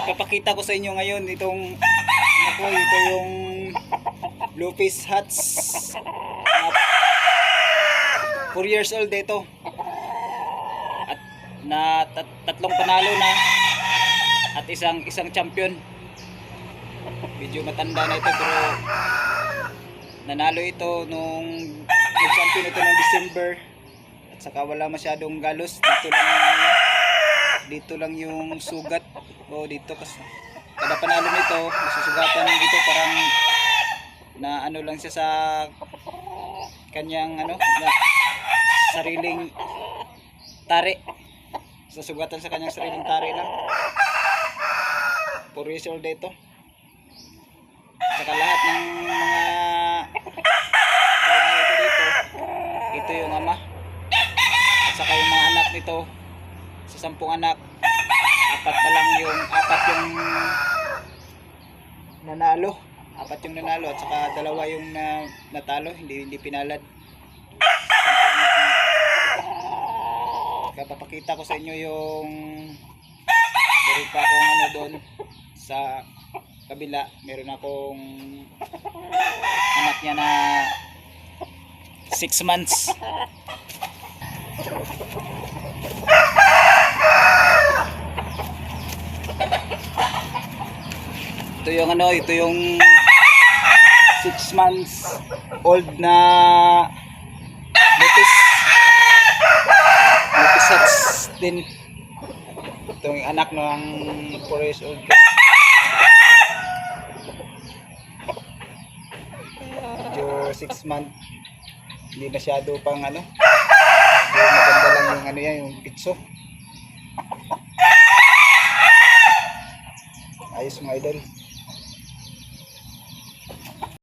Papakita ko sa inyo ngayon itong ito yung Bluefish Hats. 4 years old ito. At tatlong panalo na at isang champion. Medyo matanda na ito pero nanalo ito nung nag-champion ito noong December. At saka wala masyadong galos. Dito lang yung sugat. O dito kasi kada panalo nito, masusugatan dito parang na ano lang siya sa kanyang na sariling tari. Susugatan sa kanyang sariling tari lang. 4 years old ito. Saka lahat ng mga ito dito, ito yung ama. At saka yung mga anak nito, sa 10 anak, apat yung nanalo. Apat yung nanalo at saka 2 yung natalo, hindi pinalad. 10 anak na. Kaya papakita ko sa inyo yung meron pa akong doon sa kabila, meron akong anak niya na 6 months. Ito yung 6 months old na Bluefish Hats din. Ito yung anak ng 4 years old. Medyo 6 months. Hindi masyado pang maganda lang yung yung pitso. Ayos mga idol.